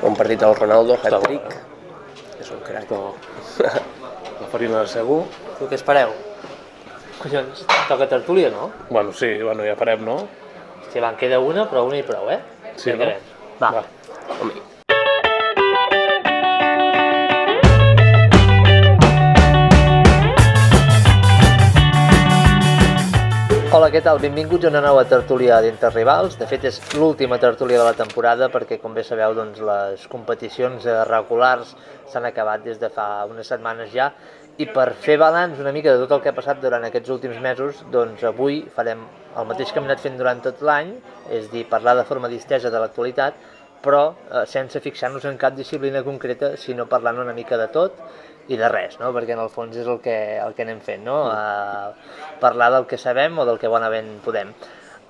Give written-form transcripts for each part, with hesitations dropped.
Un partit del Ronaldo, hat-trick. És un crac. La farina de segur. Tu què espereu? Collons, toca tertúlia, no? Bueno, sí, ja farem, no? Hòstia, va, en queda una, però una i prou, eh? Sí, no? Va. Hola, què tal? Benvinguts a una nova tertúlia d'Entre Rivals. De fet, és l'última tertúlia de la temporada perquè, com bé sabeu, doncs, les competicions regulars s'han acabat des de fa unes setmanes ja. I per fer balanç una mica de tot el que ha passat durant aquests últims mesos, doncs avui farem el mateix que hem anat fent durant tot l'any, és dir, parlar de forma distesa de l'actualitat, però sense fixar-nos en cap disciplina concreta, sinó parlant una mica de tot i de res, no? Perquè en el fons és el que anem fent, no? Parlar del que sabem o del que bonament podem.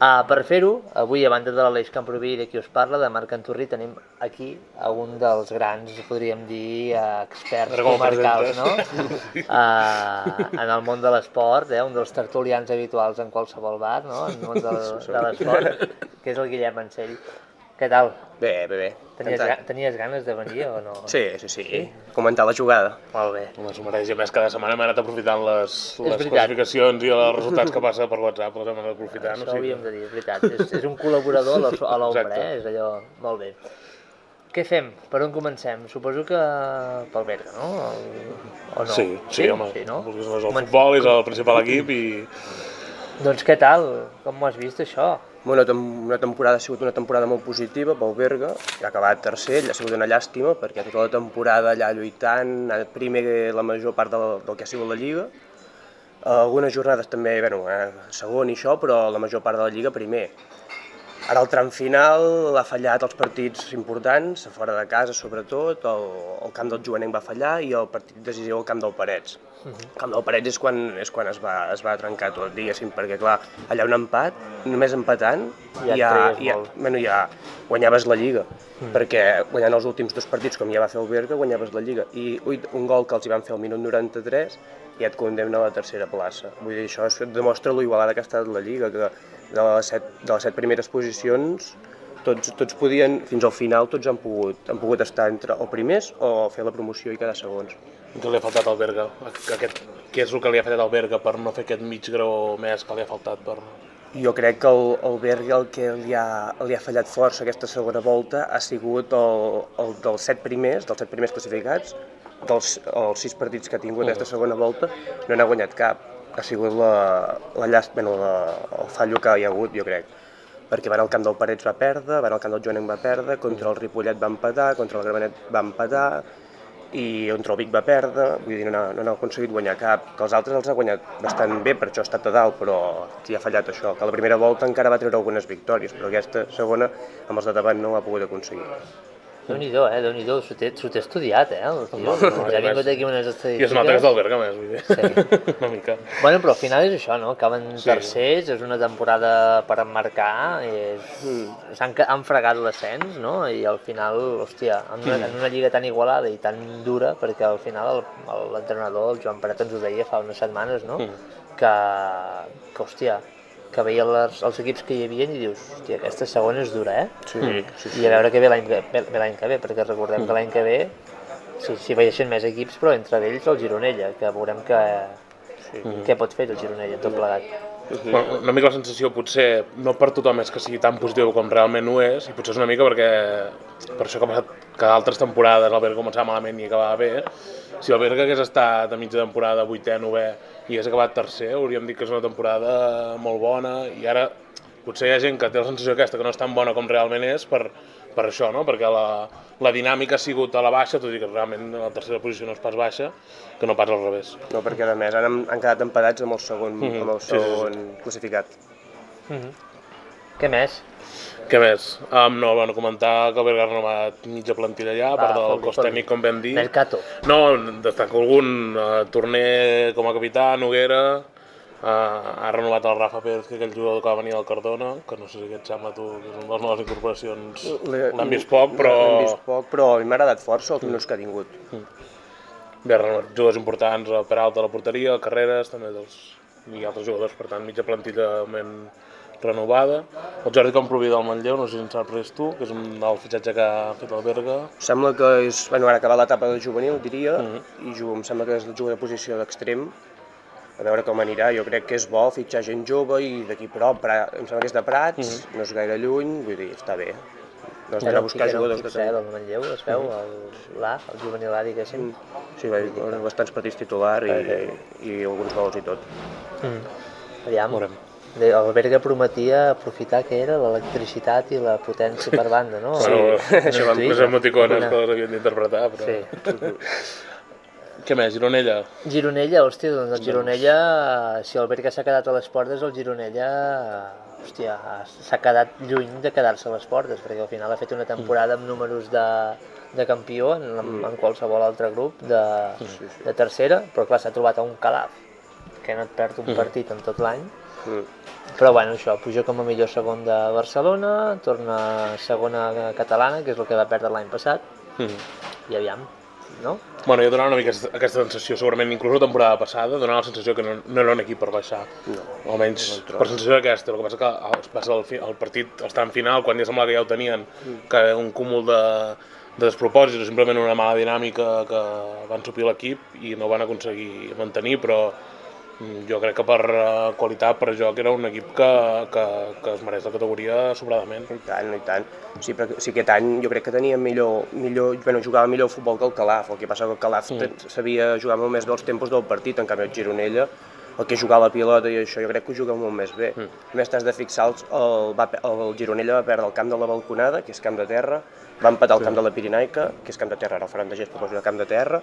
Per fer-ho, avui, a banda de l'Aleix Camproví i de qui us parla, de Marc Anturri, tenim aquí un dels grans, podríem dir, experts comarcals, no? En el món de l'esport, un dels tertulians habituals en qualsevol bar, no? En el món de l'esport, que és el Guillem Ansell. Què tal? Bé. Tenies ganes de venir o no? Sí. Comentar la jugada. Molt bé. Home, s'ho mereix. I a més, cada setmana hem anat aprofitant les classificacions i els resultats que passa per WhatsApp, els hem anat aprofitant. Això ho havíem de dir, és veritat. És un col·laborador a l'ombra, és allò molt bé. Què fem? Per on comencem? Suposo que pel Berga, no? O no? Sí, home. Sí, no? És el futbol, és el principal equip i... Doncs què tal? Com ho has vist, això? Una temporada ha sigut una temporada molt positiva pel Berga, ha acabat tercer, ha sigut una llàstima perquè tota la temporada allà lluitant, primer la major part del que ha sigut la Lliga, algunes jornades també, segon i això, però la major part de la Lliga primer. Ara al tram final ha fallat els partits importants, a fora de casa sobretot, el camp del Joanenc va fallar i el partit decisiu al camp del Parets. El camp del Parets és quan es va trencar tot, diguéssim, perquè clar, allà un empat, només empatant, ja guanyaves la Lliga, perquè guanyant els últims dos partits, com ja va fer el Berga, guanyaves la Lliga. I un gol que els hi van fer al minut 93 ja et condemna a la tercera plaça. Vull dir, això demostra l'igualada que ha estat la Lliga, que de les set primeres posicions tots podien, fins al final, tots han pogut estar entre o primers o fer la promoció i quedar segons. Què li ha faltat al Berga? Què és el que li ha faltat al Berga per no fer aquest mig grau més que li ha faltat per... Jo crec que el Berga el que li ha fallat força aquesta segona volta ha sigut el dels set primers classificats, dels 6 partits que ha tingut aquesta segona volta, no n'ha guanyat cap. Ha sigut el fallo que hi ha hagut, jo crec. Perquè van al camp del Parets va perdre, van al camp del Joanenc va perdre, contra el Ripollet va empatar, contra el Gramenet va empatar, i contra el Vic va perdre, vull dir, no ha aconseguit guanyar cap. Que els altres els ha guanyat bastant bé, per això ha estat a dalt, però sí ha fallat això. Que la primera volta encara va treure algunes victòries, però aquesta segona, amb els de davant, no ho ha pogut aconseguir. Déu-n'hi-do, Déu-n'hi-do, s'ho té estudiat, el tio. Ja ha vingut aquí unes estadístiques. I es nota que és del Berga, més, vull dir. Sí. Una mica. Bueno, però al final és això, no? Acaben tercers, és una temporada per emmarcar, han fregat l'ascens, no? I al final, hòstia, en una lliga tan igualada i tan dura, perquè al final l'entrenador, el Joan Peret, ens ho deia fa unes setmanes, no? Que hòstia, que veia els equips que hi havia i dius, hòstia, aquesta segona és dura, Sí. I a veure què ve l'any que ve, perquè recordem que l'any que ve s'hi veieixen més equips, però entre ells el Gironella, que veurem què pot fer el Gironella, tot plegat. Bueno, una mica la sensació, potser, no per tothom és que sigui tan positiu com realment ho és, i potser és una mica perquè, per això que ha passat que altres temporades el Berga començava malament i acabava bé, si el Berga hagués estat a mitja temporada, 8è, 9è, i hagués acabat tercer, hauríem dit que és una temporada molt bona, i ara potser hi ha gent que té la sensació aquesta que no és tan bona com realment és per això, no? Perquè la dinàmica ha sigut a la baixa, tot i que realment la tercera posició no és pas baixa, que no pas al revés. No, perquè a més han quedat empatats amb el segon classificat. Què més? Què més? Comentar que el Berga ha renovat mitja plantilla allà, a part del cos tècnic, com vam dir. Mercato. No, destaco algun. Torner com a capità, Noguera, ha renovat el Rafa Pérez, que aquell jugador que va venir del Cardona, que no sé si et sembla tu, que és una de les noves incorporacions. L'hem vist poc, però a mi m'ha agradat força els minuts que ha tingut. Bé, ha renovat jugadors importants, Peralta a la porteria, Carreras, també i altres jugadors, per tant, mitja plantilla renovada. El Jordi Comproví del Manlleu, no sé si en saps res tu, que és el fitxatge que ha fet el Berga. Sembla que és, bueno, ara ha acabat l'etapa del juvenil, diria, i em sembla que és el jugador de posició d'extrem. A veure com anirà, jo crec que és bo fitxar gent jove i d'aquí prop, em sembla que és de Prats, no és gaire lluny, vull dir, està bé. No has d'anar a buscar jugadors de tant. El Manlleu, es veu, el juvenil A, diguéssim. Sí, va haver bastants partits titular i alguns gols i tot. Aviam, el Berga prometia aprofitar que era l'electricitat i la potència per banda, no? Sí, això van les emoticones que les havien d'interpretar, però... Sí. Què més, Gironella? Gironella, hòstia, doncs el Gironella, si el Berga s'ha quedat a les portes, el Gironella, hòstia, s'ha quedat lluny de quedar-se a les portes, perquè al final ha fet una temporada amb números de campió en qualsevol altre grup de tercera, però clar, s'ha trobat a un Calaf, que no et perd un partit en tot l'any. Però bueno, això, puja com a millor segon de Barcelona, torna segona catalana, que és el que va perdre l'any passat, i aviam, no? Bueno, jo donava una mica aquesta sensació, segurament inclús la temporada passada, donava la sensació que no era un equip per baixar, o almenys per sensació d'aquesta. El que passa que el partit, el tram final, quan ja semblava que ja ho tenien, que un cúmul de despropòsits o simplement una mala dinàmica que van suplir l'equip i no van aconseguir mantenir, però jo crec que per qualitat, per joc, era un equip que es mereix la categoria sobradament. I tant. Sí, però aquest any jo crec que tenia jugava millor futbol que el Calaf. El que passa que el Calaf sabia jugar molt més bé els tempos del partit, en canvi el Gironella, el que jugar a la pilota i això, jo crec que ho juga molt més bé. A més, t'has de fixar, el Gironella va perdre el camp de la Balconada, que és camp de terra, va empatar el camp de la Pirinaica, que és camp de terra, ara el faran de gest, però és camp de terra,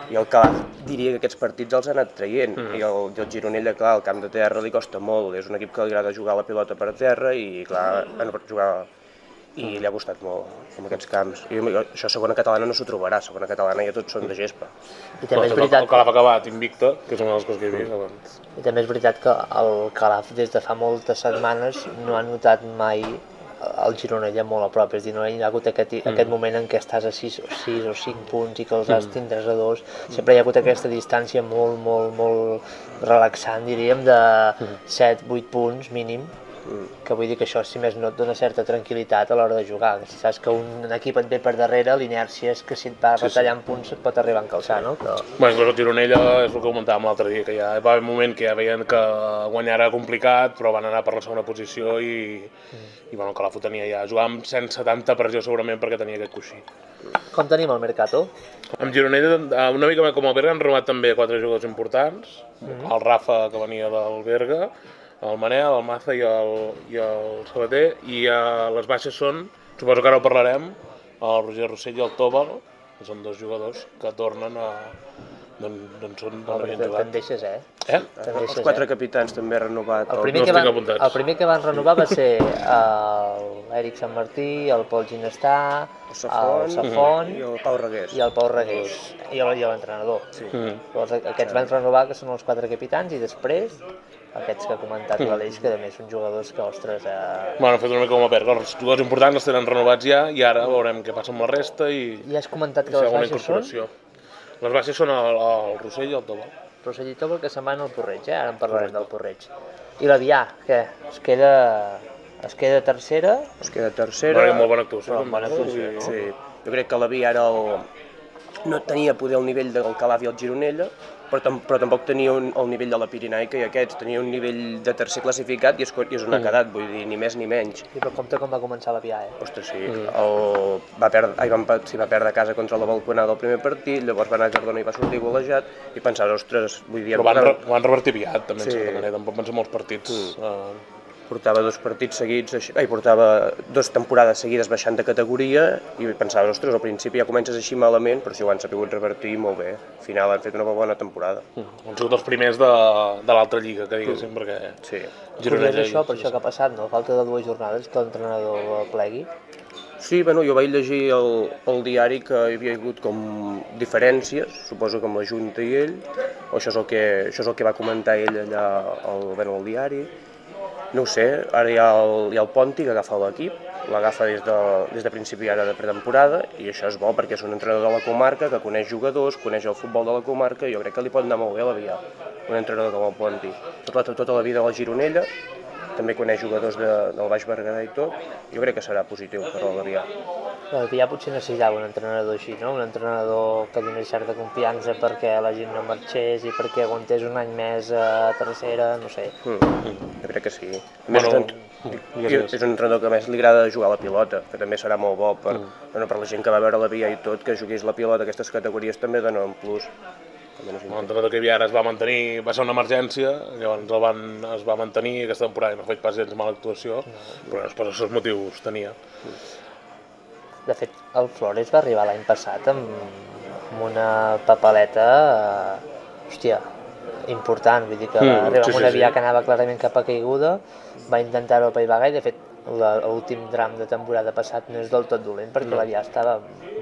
i el Calaf diria que aquests partits els ha anat traient, i el Gironella, clar, el camp de terra li costa molt, és un equip que li agrada jugar la pilota per terra i, clar, i li ha costat molt amb aquests camps. I això a segona catalana no s'ho trobarà, a segona catalana ja tots són de gespa. I també és veritat... El Calaf ha acabat invicte, que és una de les coses que he vist abans. I també és veritat que el Calaf des de fa moltes setmanes no ha notat mai el Gironella molt a prop, és a dir, no hi ha hagut aquest moment en què estàs a 6 o 5 punts i que els has tindràs a 2, sempre hi ha hagut aquesta distància molt relaxant, diríem, de 7-8 punts mínim, que vull dir que això, si més no, et dona certa tranquil·litat a l'hora de jugar. Si saps que un equip et ve per darrere, l'inèrcia és que si et va retallant punts et pot arribar a encalçar, no? Bueno, el Gironella és el que comentàvem l'altre dia, que ja va haver un moment que ja veien que guanyar era complicat, però van anar per la segona posició i bueno, que la tenia ja. Jugàvem sense tanta pressió segurament perquè tenia aquest coixí. Com tenim el Mercato? Amb Gironella, una mica com el Berga, han renovat també 4 jugadors importants, el Rafa, que venia del Berga, el Manel, el Maza i el Sabater, i les baixes són, suposo que ara ho parlarem, el Roger Rossell i el Tòbal, que són 2 jugadors que tornen d'on havien jugat. Te'n deixes, Els 4 capitans també han renovat. El primer que van renovar va ser l'Eric Sant Martí, el Pol Ginestà, el Safon i el Pau Regués. I l'entrenador. Llavors aquests van renovar, que són els 4 capitans, i després aquests que ha comentat l'Aleix, que a més són jugadors que, ostres... Bueno, han fet una mica com a Berga, els jugadors importants els tenen renovats ja, i ara veurem què passa amb la resta i... I has comentat que les baixes són? Les baixes són el Rossell i el Tòbal. Rossell i Tòbal, que se'n van al Porreig, ara en parlarem del Porreig. I l'Avià, què? Es queda tercera? Es queda tercera. Molt bona actuació. No? Sí. Jo crec que l'Avià no tenia poder al nivell del Calaf i el Gironella, però tampoc tenia el nivell de la Pirinaica i aquests, tenia un nivell de tercer classificat i és on ha quedat, vull dir, ni més ni menys. I però compte com va començar l'Avià, Ostres, sí, va perdre a casa contra la Balconada el primer partit, llavors va anar a Cardona i va sortir golejat, i pensaves, ostres, vull dir... Però van revertir aviat, també, en certa manera, tampoc van ser molts partits... Portava 2 partits seguits, portava 2 temporades seguides baixant de categoria i pensaves, ostres, al principi ja comences així malament, però si ho han sabut revertir molt bé. Al final han fet una bona temporada. Han sigut els primers de l'altra lliga, que diguéssim, perquè... Sí. Gironella és això, per això que ha passat, no? Falta de 2 jornades que l'entrenador plegui. Sí, bueno, jo vaig llegir el diari que hi havia hagut com diferències, suposo que amb la Junta i ell, o això és el que va comentar ell allà al diari. No ho sé, ara hi ha el Ponti que agafa l'equip, l'agafa des de principi ara de pretemporada i això és bo perquè és un entrenador de la comarca que coneix jugadors, coneix el futbol de la comarca i jo crec que li pot anar molt bé a l'Avià, un entrenador com el Ponti. Tota la vida a la Gironella, també coneix jugadors del Baix Berguedà i tot, jo crec que serà positiu per l'Albià. Ja potser necessitava un entrenador així, no? Un entrenador que donés certa confiança perquè la gent no marxés i perquè aguantés un any més a tercera, no sé. Jo crec que sí. És un entrenador que a més li agrada jugar a la pilota, que també serà molt bo per la gent que va veure la via i tot, que jugués la pilota, aquestes categories també donen un plus. L'entrenador que hi havia ara es va mantenir, va ser una emergència, llavors es va mantenir aquesta temporada i no ha fet pas gens mala actuació, però després els seus motius tenia. De fet, el Flores va arribar l'any passat amb una papeleta, important, vull dir que va arribar amb una via que anava clarament cap a caiguda, va intentar-ho a Paivaga i de fet l'últim tram de temporada passat no és del tot dolent perquè la via estava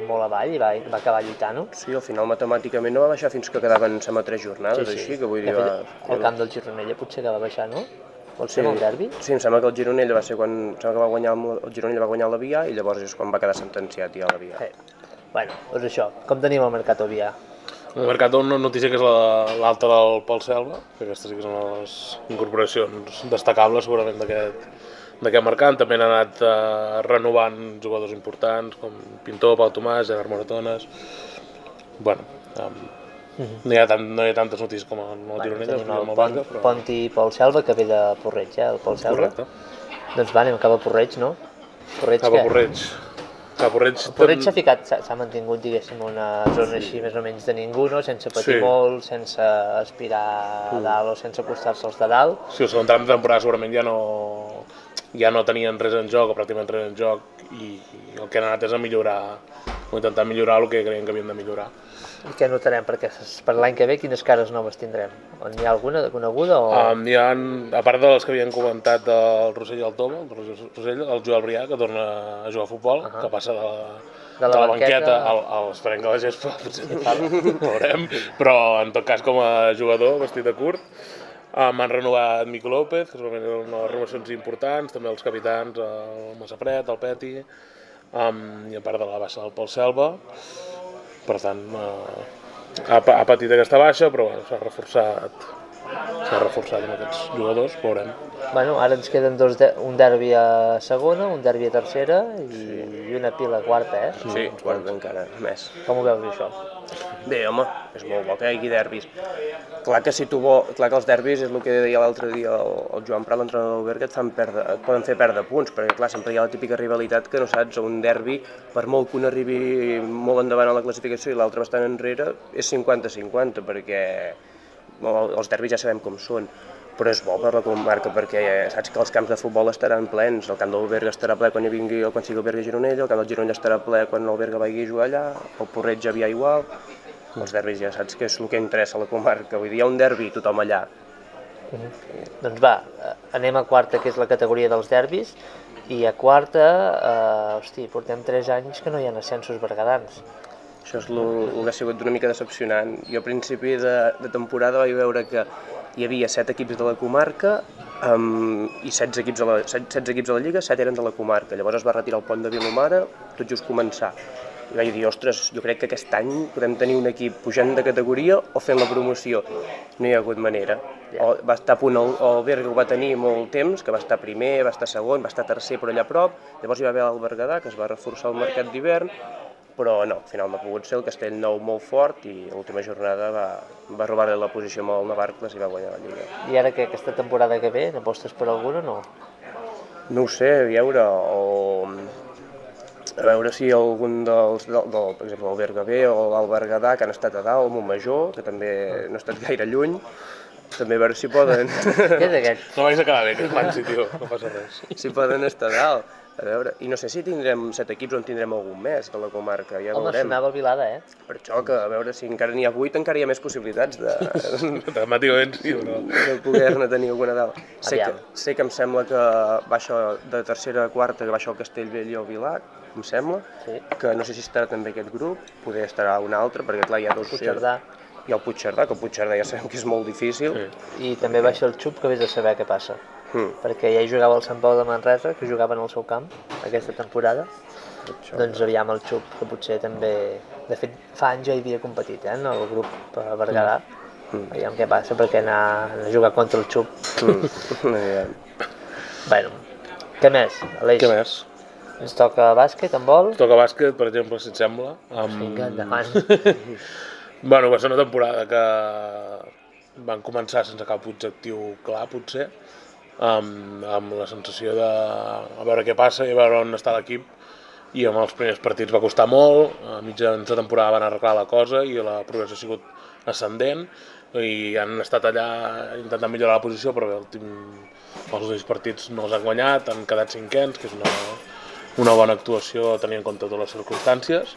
molt avall i va acabar lluitant-ho. Sí, al final matemàticament no va baixar fins que quedaven, sembla, 3 jornades, així que vull dir... El camp del Gironella potser que va baixar, no? Vol ser el derbi? Sí, em sembla que el Gironella va ser quan el Gironella va guanyar la via i llavors és quan va quedar sentenciat ja la via. Bueno, doncs això, com tenim el mercat Ovià? El mercat una notícia que és l'alta del Pol Selva, que aquestes sí que són les incorporacions destacables segurament d'aquest mercat. També han anat renovant jugadors importants com Pintor, Pau Tomàs, Gerard Moratones. Bueno, no hi ha tantes notícies com el Gironella. Tenim el Ponti i Pol Selva, que ve de Porreig, el Pol Selva. Correcte. Doncs anem cap a Porreig, no? Porreig s'ha mantingut, diguéssim, una zona així més o menys de ningú, no? Sense patir molt, sense aspirar a dalt o sense acostar-se als de dalt. Sí, el segon tram de temporada segurament ja no tenien res en joc o pràcticament res en joc i el que han anat és a millorar o intentar millorar el que creien que havien de millorar. I què notarem? Perquè per l'any que ve quines cares noves tindrem? N'hi ha alguna de coneguda? N'hi ha, a part de les que havien comentat del Rossell i el Toma, el Joel Brià, que torna a jugar a futbol, que passa de la banqueta al esperem que la gespa, potser ho veurem, però en tot cas com a jugador vestit de curt. M'han renovat Mico López, que segurament eren unes renovacions importants, també els capitans, el Massafret, el Peti, i a part de la baixa del Pol Selva. Per tant, ha patit aquesta baixa, però s'ha reforçat amb aquests jugadors, veurem. Bueno, ara ens queden un derbi a segona, un derbi a tercera i una pila a quarta, eh? Sí, quarta encara més. Com ho veus, això? Bé, home, és molt bo que hi hagi derbis. Clar que els derbis és el que deia l'altre dia el Joan Prat, l'entrenador del Berga, et poden fer perdre punts, perquè clar, sempre hi ha la típica rivalitat que no saps, un derbi, per molt que un arribi molt endavant a la classificació i l'altre bastant enrere, és 50-50, perquè els derbis ja sabem com són, però és bo per la comarca perquè saps que els camps de futbol estaran plens, el camp del Berga estarà ple quan sigui el Berga Gironella, el camp del Gironella estarà ple quan el Berga vagi a jugar allà, el Porreig ja havia igual, els derbis ja saps que és el que interessa a la comarca, vull dir, hi ha un derbi tothom allà. Doncs va, anem a quarta, que és la categoria dels derbis, i a quarta, portem 3 anys que no hi ha ascensos berguedans. Això és el que ha sigut una mica decepcionant. Jo a principi de temporada vaig veure que hi havia 7 equips de la comarca i 16 equips de la Lliga, 7 eren de la comarca. Llavors es va retirar el pont de Vilomara, tot just començar. I vaig dir, ostres, jo crec que aquest any podem tenir un equip pujant de categoria o fent la promoció. No hi ha hagut manera. Va estar a punt, el Berga ho va tenir molt temps, que va estar primer, va estar segon, va estar tercer per allà a prop. Llavors hi va haver el Berguedà, que es va reforçar el mercat d'hivern, però no, al final no ha pogut ser, el Castellnou molt fort i l'última jornada va robar-li la posició amb el Navarcles i va guanyar la Lliga. I ara que aquesta temporada que ve, n'apostes per alguna o no? No ho sé, a veure si algun per exemple el Berga B o el Berguedà, que han estat a dalt, el Montmajor, que també no ha estat gaire lluny, també a veure si poden... Què és aquest? No vais a quedar bé, aquest Mansi, tio, no passa res. Si poden estar a dalt. A veure, i no sé si tindrem 7 equips o en tindrem algun més de la comarca, ja veurem. Home, sonava el Vilada, Per això que, a veure, si encara n'hi ha 8, encara hi ha més possibilitats de Matemàticament sí, però... de poder-ne tenir alguna dalt. Sé que em sembla que baixa de tercera a quarta, que baixa el Castellvell i el Vilac, em sembla, que no sé si estarà també aquest grup, poder estarà un altre, perquè clar, hi ha dos... Puigcerdà. Hi ha el Puigcerdà, que el Puigcerdà ja sabem que és molt difícil. I també baixa el Xup, que vés a saber què passa. Perquè ja hi jugava el Sant Pau de Manresa, que jugava en el seu camp aquesta temporada. Doncs aviam el Xup, que potser també... De fet, fa anys ja hi havia competit, en el grup Berguedà. Aviam què passa, perquè anar a jugar contra el Xup. Bueno, què més, Aleix? Què més? Ens toca bàsquet, handbol? Toca bàsquet, per exemple, si et sembla. Vinga, endavant. Bueno, va ser una temporada que van començar sense cap objectiu clar, potser, amb la sensació de a veure què passa i a veure on està l'equip, i amb els primers partits va costar molt, a mitjans de temporada van arreglar la cosa i la progressió ha sigut ascendent i han estat allà intentant millorar la posició, però bé, els últims partits no els han guanyat, han quedat cinquens, que és una bona actuació tenint en compte totes les circumstàncies,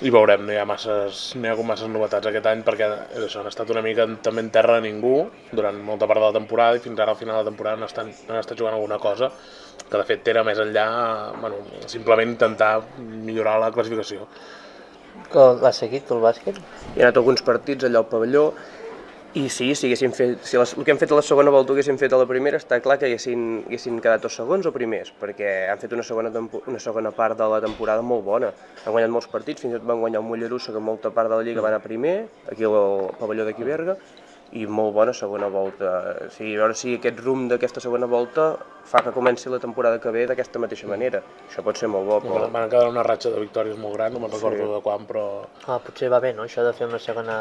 i veurem, no hi ha hagut masses novetats aquest any perquè això, han estat una mica també en terra de ningú durant molta part de la temporada i fins ara al final de la temporada han estat jugant alguna cosa que de fet era més enllà, bueno, simplement intentar millorar la classificació. L'has seguit, tu, el bàsquet? Hi ha anat alguns partits allà al pavelló i sí, si haguéssim fet, si el que hem fet a la segona volta ho haguéssim fet a la primera, està clar que haguessin quedat o segons o primers, perquè han fet una segona part de la temporada molt bona. Han guanyat molts partits, fins i tot van guanyar el Mollerussa, que molta part de la Lliga va anar primer, aquí al pavelló d'aquí Berga, i molt bona segona volta. O sigui, a veure si aquest rumb d'aquesta segona volta fa que comenci la temporada que ve d'aquesta mateixa manera. Això pot ser molt bo. Però... Van quedar una ratxa de victòries molt gran, no me'n recordo de quan, però... Potser va bé, no?, això de fer una segona...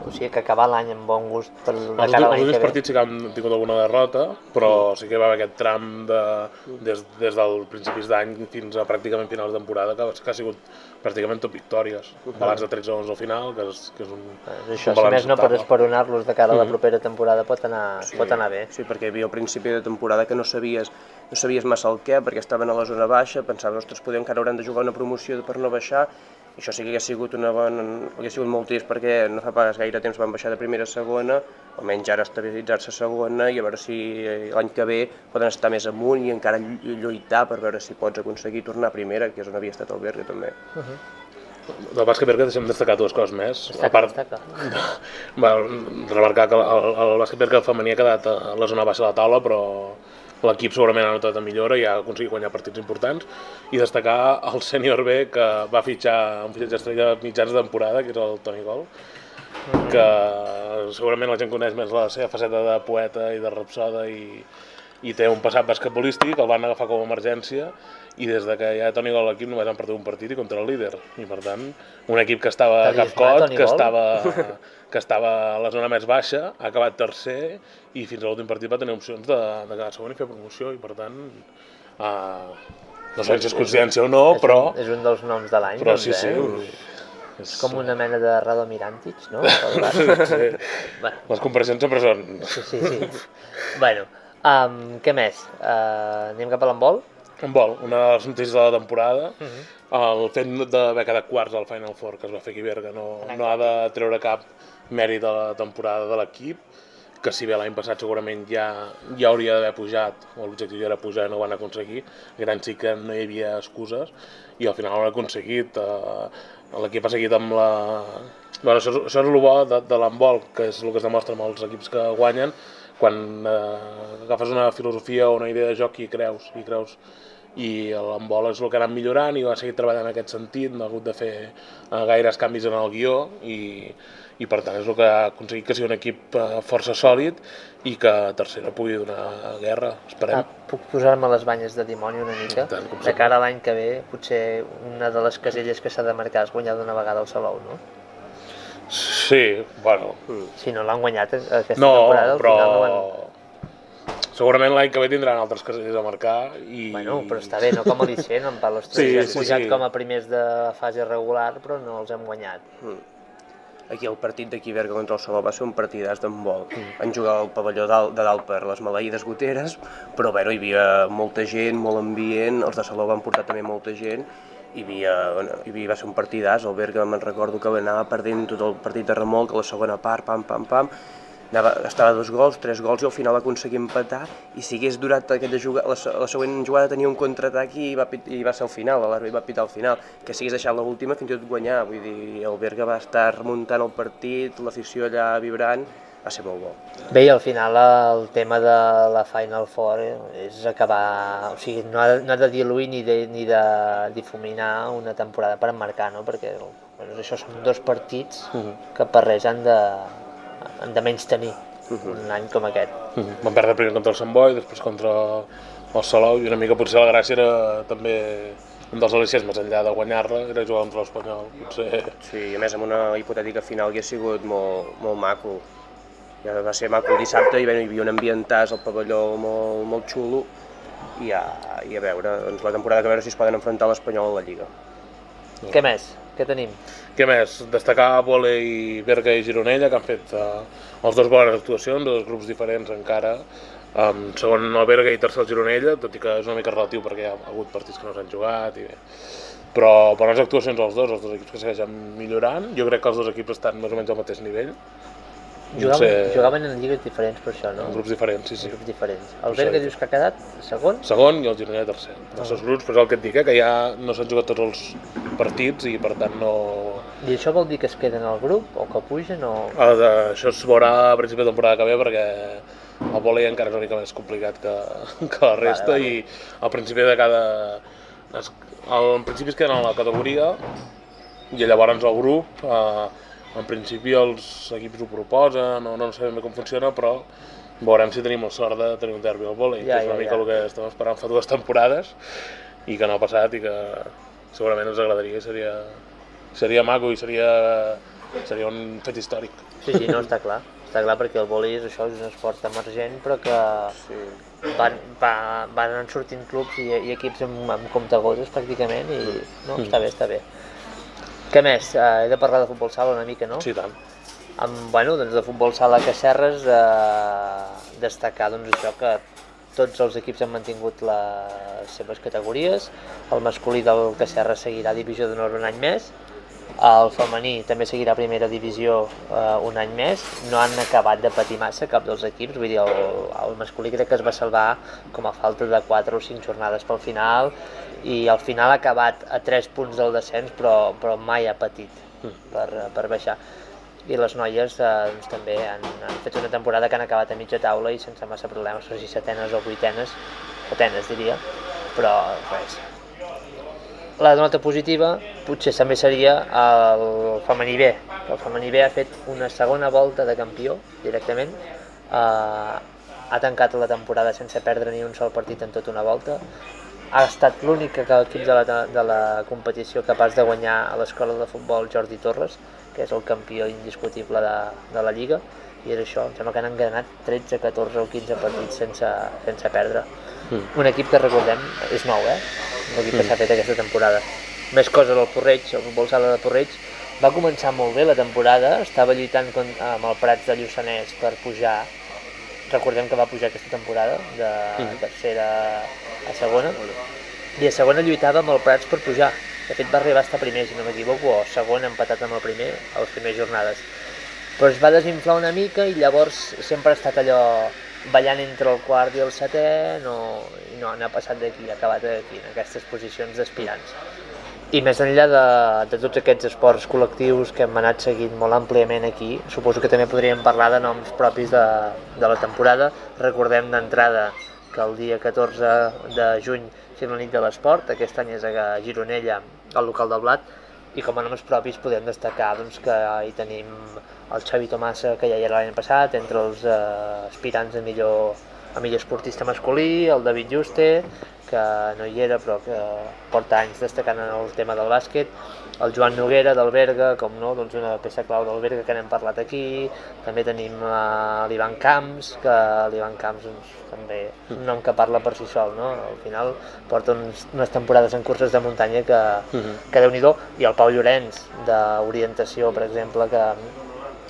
O sigui, que acabar l'any amb bon gust per la cara Els l'any que últims ve. partits sí que han tingut alguna derrota, però sí que va haver aquest tram des del principis d'any fins a pràcticament finals de temporada que ha sigut pràcticament tot victòries. Balanç de 13-11 al final, que és un Això, si més no, per esperonar-los de cara a la propera temporada pot anar bé. Sí, perquè hi havia al principi de temporada que no sabies massa el què, perquè estaven a la zona baixa, pensaves, ostres, poder encara hauran de jugar una promoció per no baixar, i això sí que hauria sigut molt trist perquè no fa pas gaire temps van baixar de primera a segona, almenys ara estabilitzar-se a segona i a veure si l'any que ve poden estar més amunt i encara lluitar per veure si pots aconseguir tornar a primera, que és on havia estat el Berga també. Del bàsquet Berga deixem destacar dues coses més. Destaca. Remarcar que el bàsquet Berga femení ha quedat a la zona baixa de la taula, però l'equip segurament ha notat millora i ha aconseguit guanyar partits importants, i destacar el sènior B que va fitxar un fitxatge estrella a mitjans de temporada, que és el Toni Gol, que segurament la gent coneix més la seva faceta de poeta i de rapsoda i té un passat basquetbolístic, el van agafar com a emergència i des de que hi ha Toni Gol a l'equip només han perdut un partit i contra el líder, i per tant un equip que estava a capcot, que estava a la zona més baixa, ha acabat tercer i fins a l'últim partit va tenir opcions de quedar segon i fer promoció, i per tant no sé si és coincidència o no, però... És un dels noms de l'any, però doncs, sí. És com una mena de Rado Mirantic, no? Sí. Les comparacions sempre són... Sí. Bueno, què més? Anem cap a l'handbol? Handbol, una de les notícies de la temporada. El fet d'haver quedat quarts al Final Four que es va fer aquí a Berga no ha de treure cap mèrit a la temporada de l'equip, que si bé l'any passat segurament ja hauria d'haver pujat, o l'objectiu ja era pujar i no ho van aconseguir, aquest any sí que no hi havia excuses i al final ho han aconseguit. L'equip ha seguit amb la... Bueno, això és el bo de l'handbol, que és el que es demostra amb els equips que guanyen, quan agafes una filosofia o una idea de joc i creus, i l'handbol és el que ha anat millorant i ha seguit treballant en aquest sentit, no ha hagut de fer gaires canvis en el guió i per tant és el que ha aconseguit que sigui un equip força sòlid i que tercera pugui donar guerra, esperem. Puc posar-me les banyes de dimoni una mica? De cara a l'any que ve, potser una de les caselles que s'ha de marcar és guanyar d'una vegada el Salou, no? Sí, bueno... Si no l'han guanyat aquesta temporada, al final no van... Segurament l'any que ve tindran altres caselles a marcar i... Bueno, però està bé, no com a Licent, en Palos Tres han pujat com a primers de fase regular, però no els hem guanyat. Aquí el partit d'aquí Berga contra el Salou va ser un partidàs d'handbol. Van jugar al pavelló de dalt per les maleïdes goteres, però bueno, hi havia molta gent, molt ambient, els de Salou van portar també molta gent, i va ser un partidàs. El Berga me'n recordo que anava perdent tot el partit de remolc a la segona part, pam, estava a 2 gols, 3 gols i al final aconseguia empatar, i si hagués durat aquella jugada, la següent jugada tenia un contraatac i va ser al final, l'àrbitre va pitar al final, que si hagués deixat l'última fins i tot guanyar, vull dir, el Berga va estar remuntant el partit, l'afició allà vibrant, va ser molt bo. Bé, i al final el tema de la Final Four és acabar, o sigui, no ha de diluir ni de difuminar una temporada per emmarcar, no? Perquè això són 2 partits que per res han de menys tenir. un any com aquest. Van perdre primer contra el Sant Boi, després contra el Salou, i una mica potser la gràcia era també un dels al·licients més enllà de guanyar-la, era jugar contra l'Espanyol, potser... Sí, i a més amb una hipotètica final que ha sigut molt maco. Ja va ser maco el dissabte i hi havia un ambientàs al pavelló molt xulo i a veure, doncs la temporada que a veure si es poden enfrontar l'Espanyol a la Lliga. Què més? Què tenim? Què més? Destacar vòlei Berga i Gironella, que han fet els dos bones actuacions, dos grups diferents encara. Segon el Berga i tercer el Gironella, tot i que és una mica relatiu perquè hi ha hagut partits que no s'han jugat. Però bones actuacions els dos equips que segueixen millorant. Jo crec que els dos equips estan més o menys al mateix nivell. Jugaven en lligues diferents per això, no? En grups diferents, sí. Grups diferents. El Berga dius que ha quedat segon? Segon i el Gironella tercer. Els seus grups, però és el que et dic, que ja no s'han jugat tots els partits i per tant no... I això vol dir que es queden al grup o que pugen o...? Això es veurà a principi de temporada que ve perquè el vòlei encara és una mica més complicat que la resta. Vale. I al principi de cada... En principi es queden a la categoria i llavors el grup... En principi els equips ho proposen, no sabem bé com funciona, però veurem si tenim la sort de tenir un derbi al vòlei, que és una mica el que estem esperant fa 2 temporades i que no ha passat i que segurament ens agradaria i seria maco i seria un fet històric. Sí, no, està clar perquè el vòlei és això, és un esport emergent però que van sortint clubs i equips amb comptagotes pràcticament i no, està bé. Què més? He de parlar de futbol sala una mica, no? Sí, tant. Doncs de futbol sala a Casserres, destacar això que tots els equips han mantingut les seves categories, el masculí del Casserres seguirà a divisió d'honor un any més, el femení també seguirà a primera divisió un any més, no han acabat de patir massa cap dels equips, vull dir, el masculí crec que es va salvar com a falta de 4 o 5 jornades pel final, i al final ha acabat a 3 punts del descens, però mai ha patit per baixar. I les noies també han fet una temporada que han acabat a mitja taula i sense massa problemes, no sé si setenes o vuitenes, diria, però res. La nota positiva potser també seria el femení B. El femení B ha fet una segona volta de campió directament, ha tancat la temporada sense perdre ni un sol partit en tota una volta, ha estat l'únic equip de la competició capaç de guanyar a l'escola de futbol Jordi Torres, que és el campió indiscutible de la Lliga, i és això, em sembla que han enganat 13, 14 o 15 partits sense perdre. Un equip que recordem és nou, l'equip que s'ha fet aquesta temporada. Més coses al Porreig, el futbol sala de Porreig va començar molt bé la temporada, estava lluitant amb el Prats de Lluçanès per pujar. Recordem que va pujar aquesta temporada de tercera a segona, i a segona lluitava amb el Prats per pujar. De fet va arribar a estar primer, si no m'equivoco, o segon empatat amb el primer a les primeres jornades. Però es va desinflar una mica i llavors sempre ha estat allò ballant entre el quart i el setè, i no ha passat d'aquí, ha acabat d'aquí, en aquestes posicions d'aspirants. I més enllà de tots aquests esports col·lectius que hem anat seguint molt àmpliament aquí, suposo que també podríem parlar de noms propis de la temporada. Recordem d'entrada que el dia 14 de juny és la nit de l'esport, aquest any és a Gironella, al local del Blat, i com a noms propis podem destacar que hi tenim el Xavi Tomasa, que ja hi era l'any passat, entre els aspirants a millor esportista masculí, el David Juste, que no hi era però que porta anys destacant en el tema del bàsquet, el Joan Noguera del Berga, com no, una peça clau del Berga que n'hem parlat aquí. També tenim l'Ivan Camps, que l'Ivan Camps també un nom que parla per si sol, no? Al final porta unes temporades en curses de muntanya que Déu-n'hi-do, i el Pau Llorenç d'orientació, per exemple, que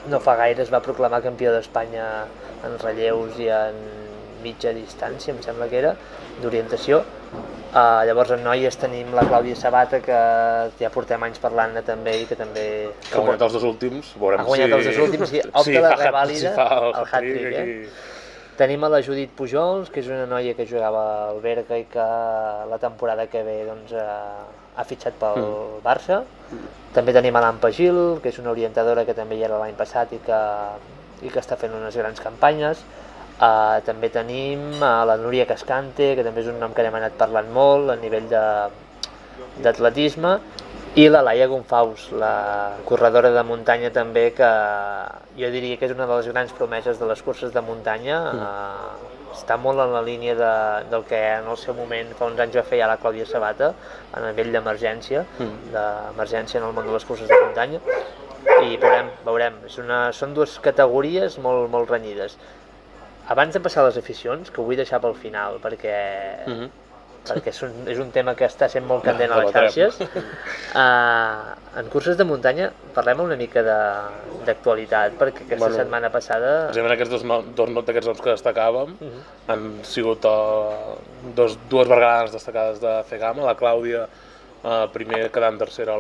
no fa gaire es va proclamar campió d'Espanya en relleus i en mitja distància, em sembla que era, d'orientació. Llavors en noies tenim la Clàudia Sabata, que ja portem anys parlant-ne també i que també... Que ha guanyat els 2 últims, veurem si... Ha guanyat els 2 últims, sí, opta la revàlida, el hat-trick. Tenim a la Judit Pujols, que és una noia que jugava al Berga i que la temporada que ve ha fitxat pel Barça. També tenim a l'Ampa Gil, que és una orientadora que també hi era l'any passat i que està fent unes grans campanyes. També tenim la Núria Cascante, que també és un nom que hem anat parlant molt a nivell d'atletisme, I la Laia Gonfaus, la corredora de muntanya també, que jo diria que és una de les grans promeses de les curses de muntanya. Està molt en la línia del que en el seu moment fa uns anys va fer ja la Clàudia Sabata, a nivell d'emergència, d'emergència en el món de les curses de muntanya. I veurem. Són dues categories molt, molt renyides. Abans de passar a les aficions, que ho vull deixar pel final, perquè és un tema que està sent molt candent a les xarxes, en curses de muntanya parlem una mica d'actualitat, perquè aquesta setmana passada... Precisament aquests dos d'aquests noms que destacàvem han sigut dues bergadanes destacades de Cegama, la Clàudia primer quedant tercera a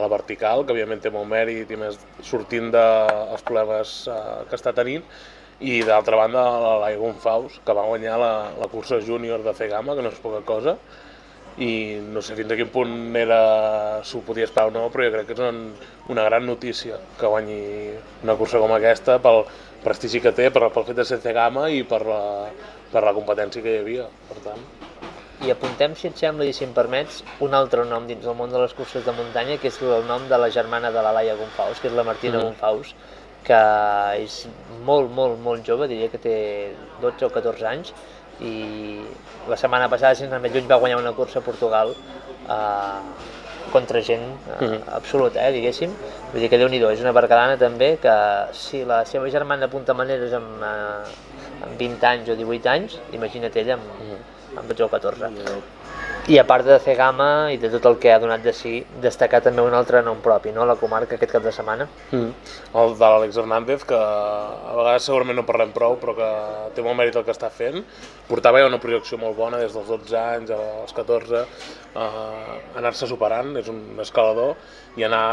la vertical, que evidentment té molt mèrit i més sortint dels problemes que està tenint, i d'altra banda la Laia Gonfaus, que va guanyar la cursa júnior de Cegama, que no és poca cosa, i no sé fins a quin punt s'ho podia esperar o no, però jo crec que és una gran notícia que guanyi una cursa com aquesta pel prestigi que té, pel fet de ser Cegama i per la competència que hi havia, per tant. I apuntem, si et sembla i si em permets, un altre nom dins del món de les curses de muntanya, que és el nom de la germana de la Laia Gonfaus, que és la Martina Gonfaus, que és molt, molt, molt jove, diria que té 12 o 14 anys, i la setmana passada, sense anar més lluny, va guanyar una cursa a Portugal contra gent absoluta, diguéssim. Vull dir que Déu-n'hi-do, és una bergadana també, que si la seva germana apunta maneres amb 20 anys o 18 anys, imagina't ella amb 12 o 14. I a part de Cegama i de tot el que ha donat de si, destacar també un altre nom propi, no? A la comarca aquest cap de setmana. El de l'Àlex Hernández, que a vegades segurament no parlem prou, però que té molt mèrit el que està fent. Portava ja una projecció molt bona des dels 12 anys als 14, anar-se superant, és un escalador, i anar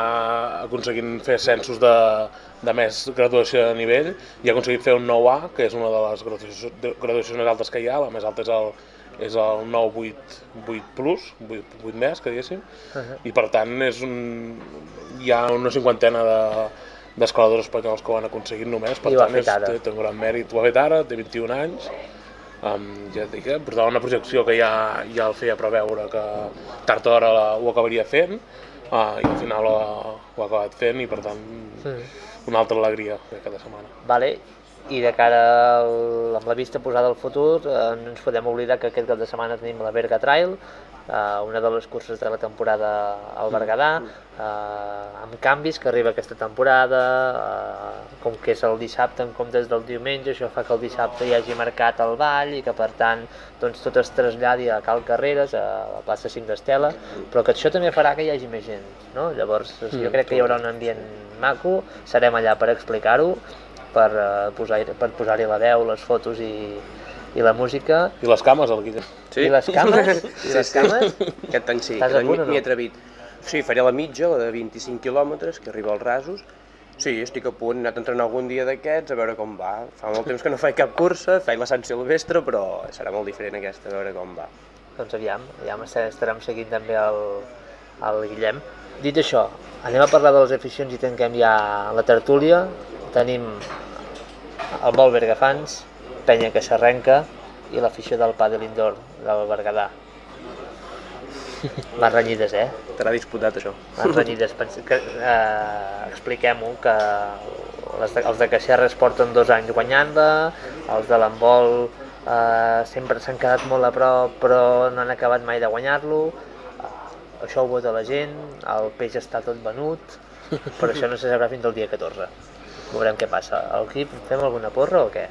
aconseguint fer ascensos de més graduació de nivell, i ha aconseguit fer un 9A, que és una de les graduacions més altes que hi ha, la més alta és el 9-8 plus, 8 més, que diguéssim, i per tant hi ha una cinquantena d'escaladors espanyols que ho han aconseguit només, per tant té un gran mèrit. Ho ha fet ara, té 21 anys, ja et dic, portava una projecció que ja el feia preveure que tard o d'hora ho acabaria fent, i al final ho ha acabat fent, i per tant una altra alegria cada setmana. Vale. I de cara amb la vista posada al futur, no ens podem oblidar que aquest cap de setmana tenim la Berga Trail, una de les curses de la temporada al Berguedà, amb canvis que arriba aquesta temporada, com que és el dissabte en comptes del diumenge, això fa que el dissabte hi hagi mercat al Vall i que per tant tot es traslladi a Cal Carreres, a la plaça 5 d'Estela, però que això també farà que hi hagi més gent, no? Llavors jo crec que hi haurà un ambient maco, serem allà per explicar-ho, per posar-hi la veu, les fotos i la música. I les cames, el Guillem. Sí. I les cames? Aquest any sí, aquest any m'hi he atrevit. Sí, faré la mitja, la de 25 quilòmetres, que arriba als Rasos. Sí, estic a punt, he anat a entrenar algun dia d'aquests, a veure com va. Fa molt temps que no faig cap cursa, faig la Sant Silvestre, però serà molt diferent aquesta, a veure com va. Doncs aviam estarem seguint també el Guillem. Dit això, anem a parlar de les aficions i tanquem ja la tertúlia. Tenim el Vol Bergafans, Penya que s'arrenca i l'afició del pàdel indoor del Berguedà. Les renyides, T'harà disputat, això. Les renyides. Expliquem-ho, que els de Casserres porten 2 anys guanyant-la, els de l'handbol sempre s'han quedat molt a prop, però no han acabat mai de guanyar-lo. Això ho vota la gent, el peix està tot venut, però això no se sabrà fins al dia 14. Veurem què passa. Al equip fem alguna porra o què?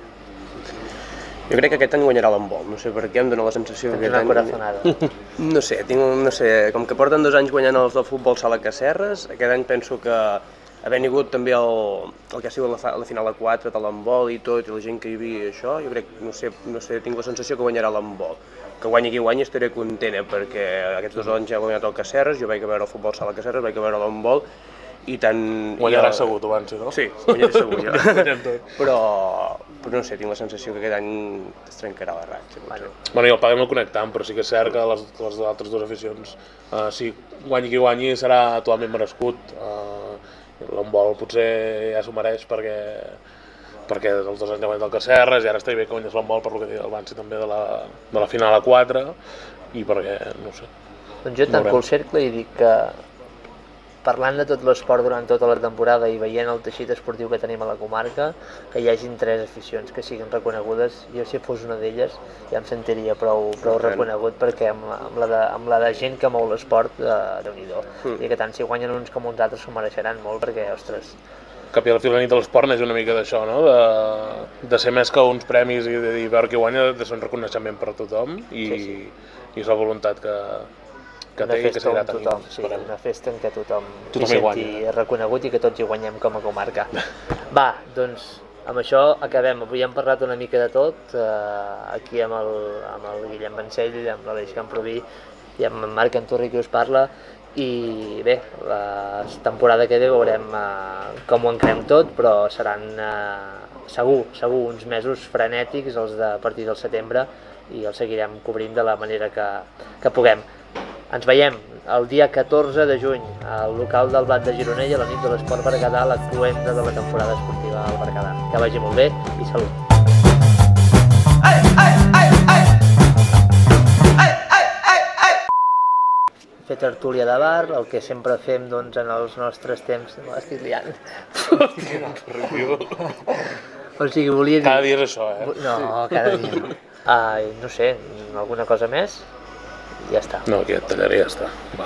Jo crec que aquest any guanyarà l'handbol, no sé per què, em dóna la sensació que aquest any... Tens una corazonada. No sé, com que porten 2 anys guanyant els del futbol sala Casserres, aquest any penso que havent hagut també el que ha sigut la final a 4 de l'handbol i tot, i la gent que hi havia i això, jo crec, no sé, tinc la sensació que guanyarà l'handbol. Que guanyi qui guanyi estaré contenta, perquè aquests 2 anys ja he guanyat el Casserres, jo vaig a veure el futbol sala Casserres, vaig a veure l'handbol, i tant... Guanyarà segur, tu abans, no? Sí, guanyaré segur, jo. Però no sé, tinc la sensació que aquest any es trencarà la ratxa. Bueno, i el pàdel no connectant, però sí que és cert que les altres dues aficions, si guanyi qui guanyi, serà totalment merescut. L'handbol potser ja s'ho mereix perquè els 2 anys ja guanyat el Casserres, i ara estaria bé que guanyés l'handbol per lo que deia el Bansi també de la final a 4, i perquè, no sé. Doncs jo tanco el cercle i dic que parlant de tot l'esport durant tota la temporada i veient el teixit esportiu que tenim a la comarca, que hi hagin 3 aficions que siguin reconegudes, jo si fos una d'elles ja em sentiria prou reconegut, perquè amb la de gent que mou l'esport, Déu-n'hi-do. I que tant si guanyen uns com uns altres s'ho mereixeran molt, perquè, ostres... Cap i a la fi la nit de l'esport neix una mica d'això, no? De ser més que uns premis i de dir veure qui guanya, de ser un reconeixement per a tothom i és la voluntat que té i que seguirà tenint. Sí, una festa en què tothom s'hi guanya, senti reconegut i que tots hi guanyem com a comarca. Va, doncs amb això acabem. Avui hem parlat una mica de tot, aquí amb el Guillem Vancell, amb l'Aleix Camproví i amb en Marc Anturri que us parla. I bé, la temporada que ve veurem com ho encrem tot, però seran segur uns mesos frenètics, els de a partir del setembre, i els seguirem cobrint de la manera que puguem. Ens veiem el dia 14 de juny al local del Blat de Gironella, a la nit de l'Esport Berguedà, la cloenda de la temporada esportiva al Berguedà. Que vagi molt bé i salut! Fer tertúlia de bar, el que sempre fem doncs, en els nostres temps... No, estic liant. O sigui, volia dir... Cada dia és això, No, cada dia. No sé, alguna cosa més? I ja està. No, aquí et tallaré i ja està. Va.